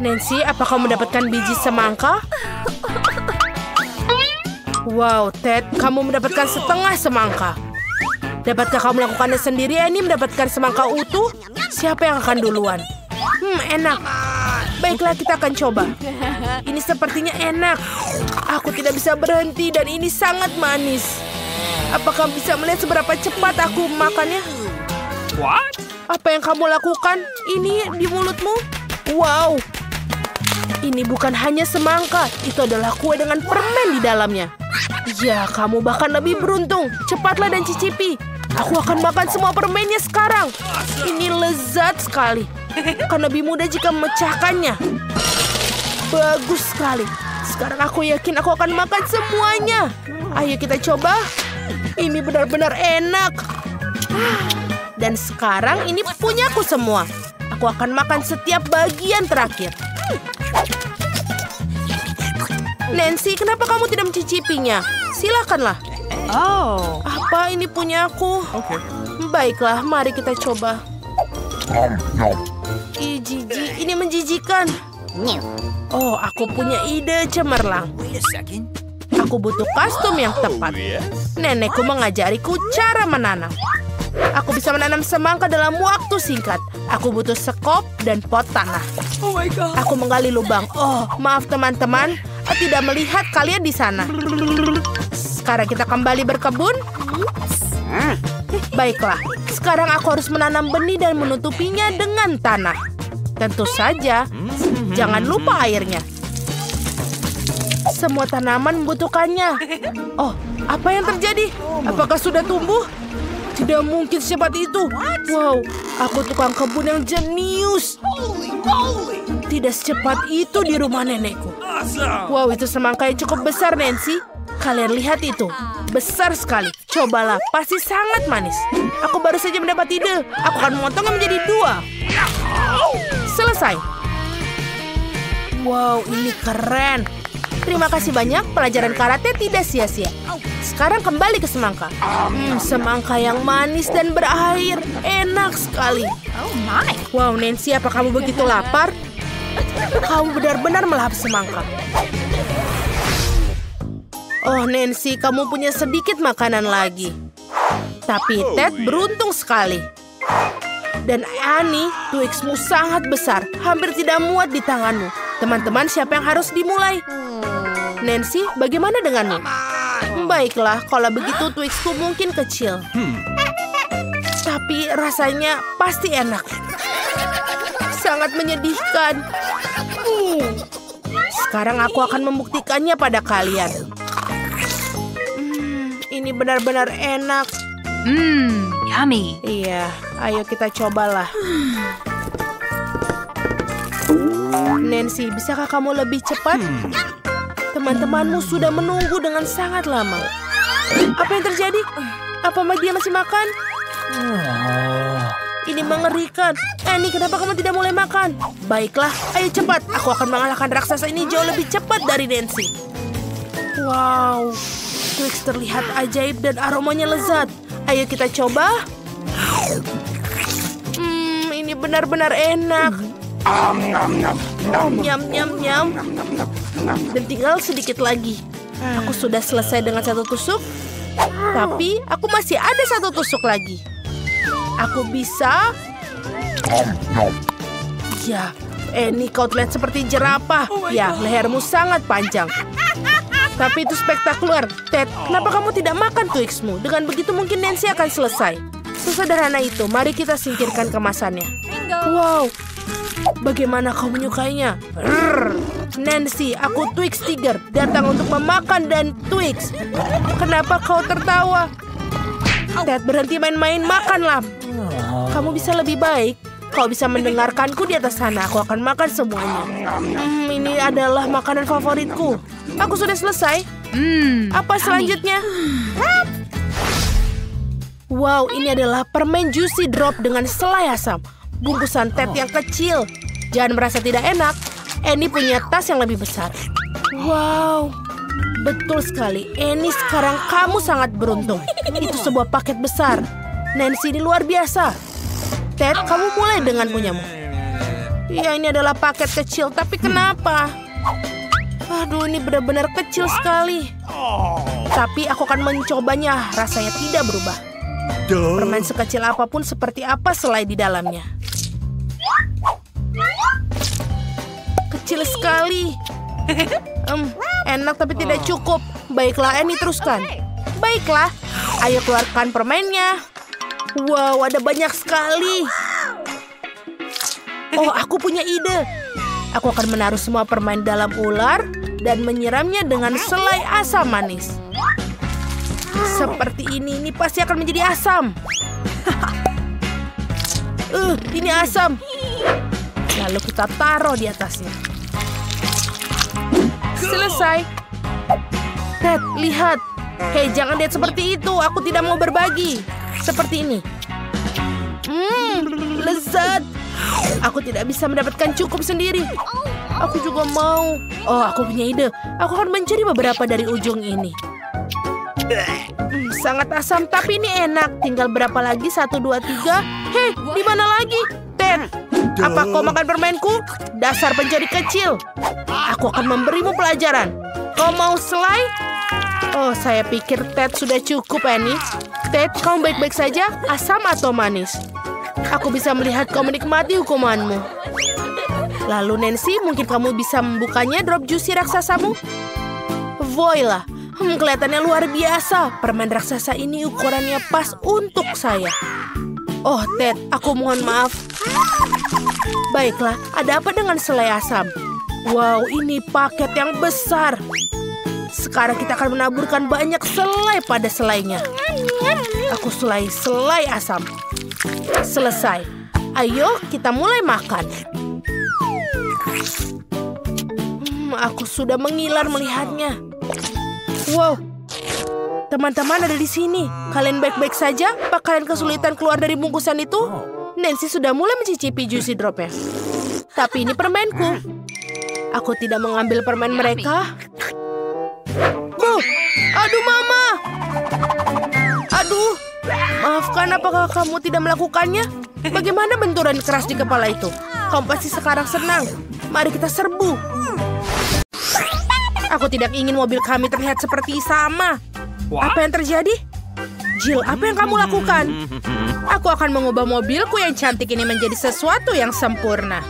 Nancy, apa kamu mendapatkan biji semangka? Wow, Ted, kamu mendapatkan setengah semangka. Dapatkah kamu melakukannya sendiri? Ini mendapatkan semangka utuh? Siapa yang akan duluan? Enak. Baiklah, kita akan coba. Ini sepertinya enak. Aku tidak bisa berhenti dan ini sangat manis. Apakah bisa melihat seberapa cepat aku makannya? What? Apa yang kamu lakukan? Ini di mulutmu? Wow. Ini bukan hanya semangka. Itu adalah kue dengan permen di dalamnya. Ya, kamu bahkan lebih beruntung. Cepatlah dan cicipi. Aku akan makan semua permennya sekarang. Ini lezat sekali. Akan lebih mudah jika memecahkannya. Bagus sekali. Sekarang aku yakin aku akan makan semuanya. Ayo kita coba. Ini benar-benar enak. Dan sekarang ini punyaku semua. Aku akan makan setiap bagian terakhir. Nancy, kenapa kamu tidak mencicipinya? Silakanlah. Oh. Apa ini punya aku? Oke. Baiklah, mari kita coba. Ih, jijik. Ini menjijikan. Oh, aku punya ide cemerlang. Wait a second. Aku butuh kostum yang tepat. Nenekku mengajariku cara menanam. Aku bisa menanam semangka dalam waktu singkat. Aku butuh sekop dan pot tanah. Oh my god. Aku menggali lubang. Oh, maaf teman-teman. Aku tidak melihat kalian di sana. Sekarang kita kembali berkebun. Baiklah. Sekarang aku harus menanam benih dan menutupinya dengan tanah. Tentu saja, jangan lupa airnya. Semua tanaman membutuhkannya. Oh, apa yang terjadi? Apakah sudah tumbuh? Tidak mungkin secepat itu. Wow, aku tukang kebun yang jenius. Tidak secepat itu di rumah nenekku. Wow, itu semangka yang cukup besar, Nancy. Kalian lihat itu. Besar sekali. Cobalah, pasti sangat manis. Aku baru saja mendapat ide. Aku akan memotongnya menjadi 2. Selesai. Wow, ini keren. Terima kasih banyak, pelajaran karate tidak sia-sia. Sekarang kembali ke semangka. Semangka yang manis dan berair. Enak sekali. Oh my. Wow, Nancy, apa kamu begitu lapar? Kamu benar-benar melahap semangka. Oh, Nancy, kamu punya sedikit makanan lagi. Tapi Ted beruntung sekali. Dan Annie, Twixmu sangat besar. Hampir tidak muat di tanganmu. Teman-teman, siapa yang harus dimulai? Nancy, bagaimana denganmu? Baiklah, kalau begitu Twixku mungkin kecil. Tapi rasanya pasti enak. Sangat menyedihkan. Sekarang aku akan membuktikannya pada kalian. Ini benar-benar enak. Yummy. Iya, ayo kita cobalah. Nancy, bisakah kamu lebih cepat? Teman-temanmu sudah menunggu dengan sangat lama. Apa yang terjadi? Apa dia masih makan? Ini mengerikan. Annie, kenapa kamu tidak mulai makan? Baiklah, ayo cepat. Aku akan mengalahkan raksasa ini jauh lebih cepat dari Nancy. Wow, Twix terlihat ajaib dan aromanya lezat. Ayo kita coba. Ini benar-benar enak. Nyam, nyam, nyam. Dan tinggal sedikit lagi. Aku sudah selesai dengan 1 tusuk. Tapi aku masih ada 1 tusuk lagi. Aku bisa. Ya, Annie, kau terlihat seperti jerapah. Ya, lehermu sangat panjang. Tapi itu spektakuler. Ted, kenapa kamu tidak makan Twixmu? Dengan begitu mungkin Nancy akan selesai. Sesederhana itu, mari kita singkirkan kemasannya. Wow, bagaimana kau menyukainya? Nancy, aku Twix Tiger, datang untuk memakan dan Twix. Kenapa kau tertawa? Ted, berhenti main-main, makanlah. Kamu bisa lebih baik. Kau bisa mendengarkanku di atas sana. Aku akan makan semuanya. Ini adalah makanan favoritku. Aku sudah selesai. Apa selanjutnya? Wow, ini adalah permen Juicy Drop dengan selai asam. Bungkusan Ted yang kecil. Jangan merasa tidak enak. Annie punya tas yang lebih besar. Wow, betul sekali. Annie, sekarang kamu sangat beruntung. Itu sebuah paket besar. Nancy, ini luar biasa. Ted, kamu mulai dengan punyamu. Ya, ini adalah paket kecil, tapi kenapa? Aduh, ini benar-benar kecil sekali. Tapi aku akan mencobanya, rasanya tidak berubah. Permen sekecil apapun seperti apa selai di dalamnya. Kecil sekali. Enak tapi tidak cukup. Baiklah, Annie, teruskan. Baiklah, ayo keluarkan permennya. Wow, ada banyak sekali. Oh, aku punya ide. Aku akan menaruh semua permen dalam ular dan menyiramnya dengan selai asam manis. Seperti ini pasti akan menjadi asam. Ini asam. Lalu kita taruh di atasnya. Selesai. Ted, lihat. Hei, jangan lihat seperti itu. Aku tidak mau berbagi. Seperti ini. Lezat. Aku tidak bisa mendapatkan cukup sendiri. Aku juga mau. Oh, aku punya ide. Aku akan mencuri beberapa dari ujung ini. Sangat asam, tapi ini enak. Tinggal berapa lagi? 1, 2, 3. Hei, di mana lagi? Ted, apa kau makan permenku? Dasar pencuri kecil. Aku akan memberimu pelajaran. Kau mau selai? Oh, saya pikir Ted sudah cukup, Annie. Ted, kamu baik-baik saja? Asam atau manis? Aku bisa melihat kau menikmati hukumanmu. Lalu Nancy, mungkin kamu bisa membukanya drop juicy raksasamu? Voila, kelihatannya luar biasa. Permen raksasa ini ukurannya pas untuk saya. Oh, Ted, aku mohon maaf. Baiklah, ada apa dengan selai asam? Wow, ini paket yang besar. Sekarang kita akan menaburkan banyak selai pada selainya. Aku selai asam. Selesai. Ayo, kita mulai makan. Aku sudah mengiler melihatnya. Wow, teman-teman ada di sini. Kalian baik-baik saja? Apa kalian kesulitan keluar dari bungkusan itu? Nancy sudah mulai mencicipi juicy dropnya. Tapi ini permenku. Aku tidak mengambil permen mereka. Aduh, Mama. Aduh. Maafkan, apakah kamu tidak melakukannya? Bagaimana benturan keras di kepala itu? Kamu pasti sekarang senang. Mari kita serbu. Aku tidak ingin mobil kami terlihat seperti sama. Apa yang terjadi? Jill, apa yang kamu lakukan? Aku akan mengubah mobilku yang cantik ini menjadi sesuatu yang sempurna.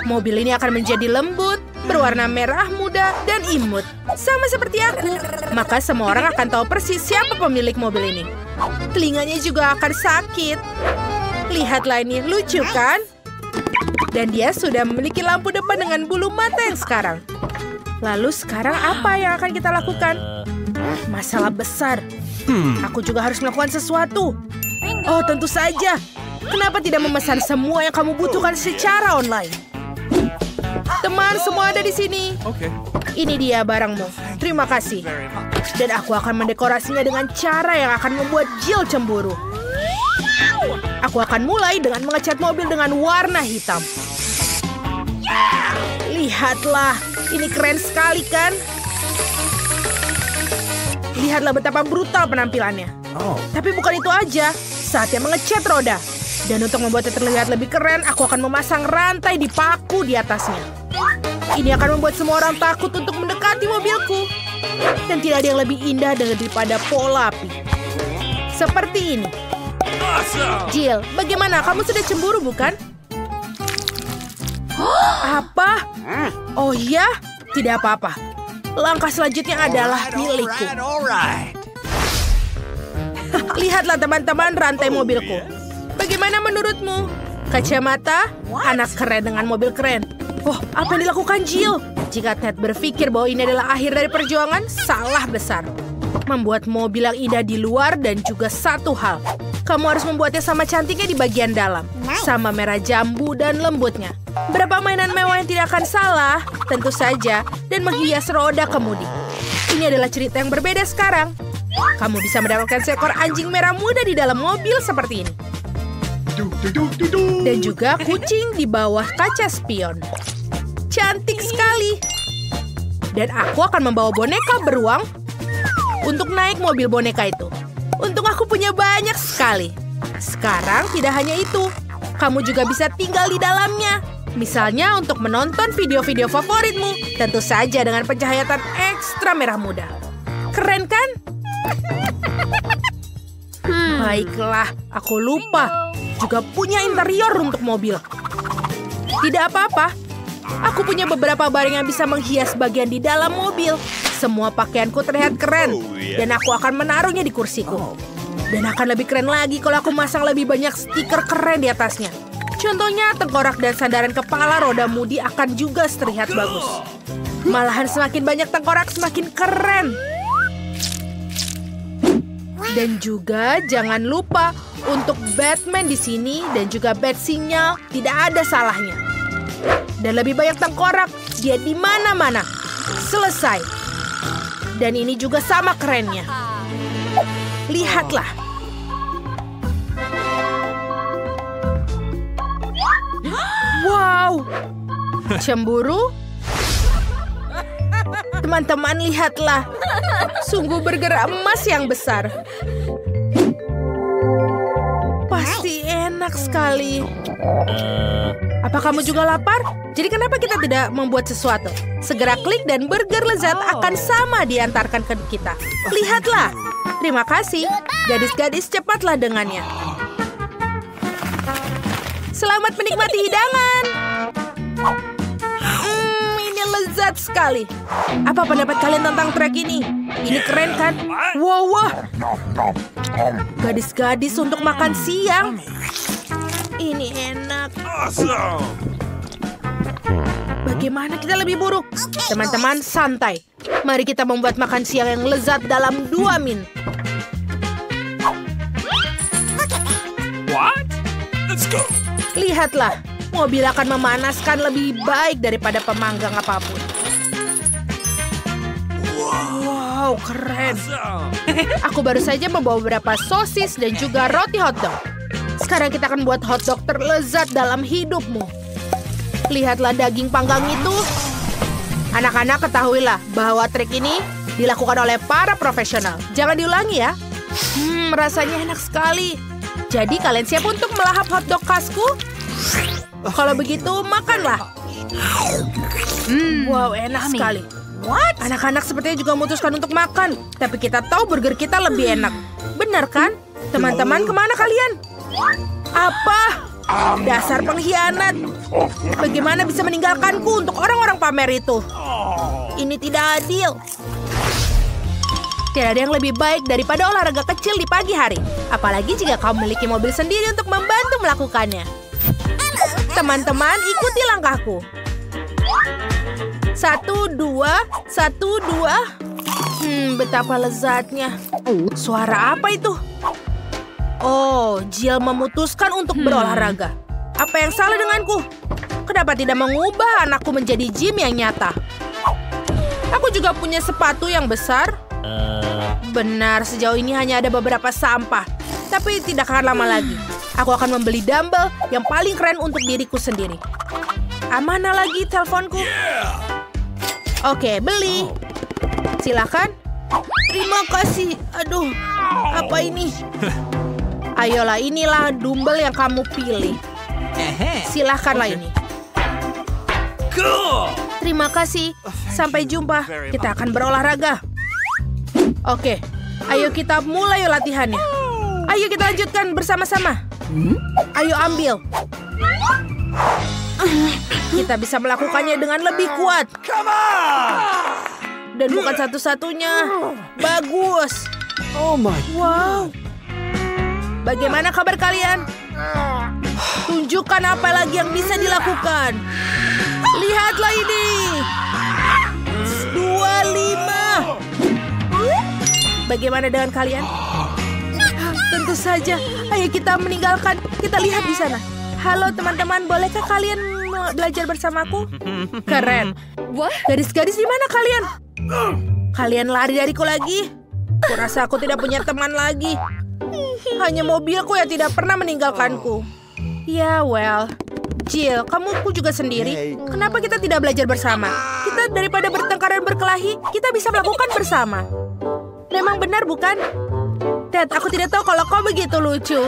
Mobil ini akan menjadi lembut, berwarna merah muda, dan imut. Sama seperti aku. Maka semua orang akan tahu persis siapa pemilik mobil ini. Telinganya juga akan sakit. Lihatlah ini, lucu kan? Dan dia sudah memiliki lampu depan dengan bulu mata yang sekarang. Lalu sekarang apa yang akan kita lakukan? Masalah besar. Aku juga harus melakukan sesuatu. Oh, tentu saja. Kenapa tidak memesan semua yang kamu butuhkan secara online? Teman, semua ada di sini. Ini dia barangmu. Terima kasih. Dan aku akan mendekorasinya dengan cara yang akan membuat Jill cemburu. Aku akan mulai dengan mengecat mobil dengan warna hitam. Lihatlah, ini keren sekali kan? Lihatlah betapa brutal penampilannya. Tapi bukan itu aja, saatnya mengecat roda. Dan untuk membuatnya terlihat lebih keren, aku akan memasang rantai di paku di atasnya. Ini akan membuat semua orang takut untuk mendekati mobilku. Dan tidak ada yang lebih indah daripada pola api. Seperti ini. Jill, bagaimana? Kamu sudah cemburu, bukan? Apa? Oh ya? Tidak apa-apa. Langkah selanjutnya adalah milikku. Lihatlah teman-teman rantai mobilku. Bagaimana menurutmu? Kacamata, anak keren dengan mobil keren. Oh, apa yang dilakukan Jill? Jika Ted berpikir bahwa ini adalah akhir dari perjuangan, salah besar. Membuat mobil yang indah di luar dan juga satu hal. Kamu harus membuatnya sama cantiknya di bagian dalam. Sama merah jambu dan lembutnya. Berapa mainan mewah yang tidak akan salah? Tentu saja. Dan menghias roda kemudi. Ini adalah cerita yang berbeda sekarang. Kamu bisa mendapatkan seekor anjing merah muda di dalam mobil seperti ini. Dan juga kucing di bawah kaca spion. Cantik sekali. Dan aku akan membawa boneka beruang untuk naik mobil boneka itu. Untung aku punya banyak sekali. Sekarang tidak hanya itu. Kamu juga bisa tinggal di dalamnya. Misalnya untuk menonton video-video favoritmu. Tentu saja dengan pencahayaan ekstra merah muda. Keren kan? Baiklah, aku lupa. Juga punya interior untuk mobil. Tidak apa-apa. Aku punya beberapa barang yang bisa menghias bagian di dalam mobil. Semua pakaianku terlihat keren. Dan aku akan menaruhnya di kursiku. Dan akan lebih keren lagi kalau aku masang lebih banyak stiker keren di atasnya. Contohnya, tengkorak dan sandaran kepala roda mudi akan juga terlihat bagus. Malahan semakin banyak tengkorak, semakin keren. Dan juga jangan lupa untuk Batman di sini dan juga bat sinyal tidak ada salahnya. Dan lebih banyak tengkorak, dia di mana-mana. Selesai. Dan ini juga sama kerennya. Lihatlah. Wow. Cemburu? Teman-teman, lihatlah. Sungguh burger emas yang besar. Pasti enak sekali. Apa kamu juga lapar? Jadi kenapa kita tidak membuat sesuatu? Segera klik dan burger lezat akan sama diantarkan ke kita. Lihatlah. Terima kasih. Gadis-gadis, cepatlah dengannya. Selamat menikmati hidangan. Ini lezat sekali. Apa pendapat kalian tentang trek ini? Ini keren kan? Wow. Gadis-gadis untuk makan siang. Ini enak. Bagaimana kita lebih buruk? Teman-teman, santai. Mari kita membuat makan siang yang lezat dalam 2 min. What? Let's go. Lihatlah, mobil akan memanaskan lebih baik daripada pemanggang apapun. Wow, keren. Aku baru saja membawa beberapa sosis dan juga roti hotdog. Sekarang kita akan buat hotdog terlezat dalam hidupmu. Lihatlah daging panggang itu. Anak-anak, ketahuilah bahwa trik ini dilakukan oleh para profesional. Jangan diulangi ya. Rasanya enak sekali. Jadi kalian siap untuk melahap hotdog khasku? Kalau begitu, makanlah. Wow, enak sekali. Anak-anak sepertinya juga memutuskan untuk makan. Tapi kita tahu burger kita lebih enak. Benar kan? Teman-teman, kemana kalian? Apa? Dasar pengkhianat. Bagaimana bisa meninggalkanku untuk orang-orang pamer itu? Ini tidak adil. Tidak ada yang lebih baik daripada olahraga kecil di pagi hari. Apalagi jika kau memiliki mobil sendiri untuk membantu melakukannya. Teman-teman, ikuti langkahku. 1, 2, 1, 2. Betapa lezatnya. Suara apa itu? Oh, Jill memutuskan untuk berolahraga. Apa yang salah denganku? Kenapa tidak mengubah anakku menjadi gym yang nyata? Aku juga punya sepatu yang besar. Benar, sejauh ini hanya ada beberapa sampah. Tapi tidak akan lama lagi. Aku akan membeli dumbbell yang paling keren untuk diriku sendiri. Mana lagi teleponku? Oke, beli. Silakan. Terima kasih. Aduh, apa ini? Ayolah, inilah dumbbell yang kamu pilih. Silakanlah ini. Terima kasih. Sampai jumpa. Kita akan berolahraga. Oke, ayo kita mulai latihannya. Ayo kita lanjutkan bersama-sama. Ayo ambil. Kita bisa melakukannya dengan lebih kuat. Dan bukan satu-satunya. Bagus. Wow. Bagaimana kabar kalian? Tunjukkan apa lagi yang bisa dilakukan. Lihatlah ini. 25. Bagaimana dengan kalian? Tentu saja. Ayo kita meninggalkan. Kita lihat di sana. Halo teman-teman, bolehkah kalian belajar bersamaku? Keren. Gadis-gadis, di mana kalian? Kalian lari dariku lagi? Kurasa aku tidak punya teman lagi. Hanya mobilku yang tidak pernah meninggalkanku. Ya, well. Jill, kamu juga sendiri. Kenapa kita tidak belajar bersama? Kita daripada bertengkar dan berkelahi, kita bisa melakukan bersama. Memang benar, bukan? Ted, aku tidak tahu kalau kau begitu lucu.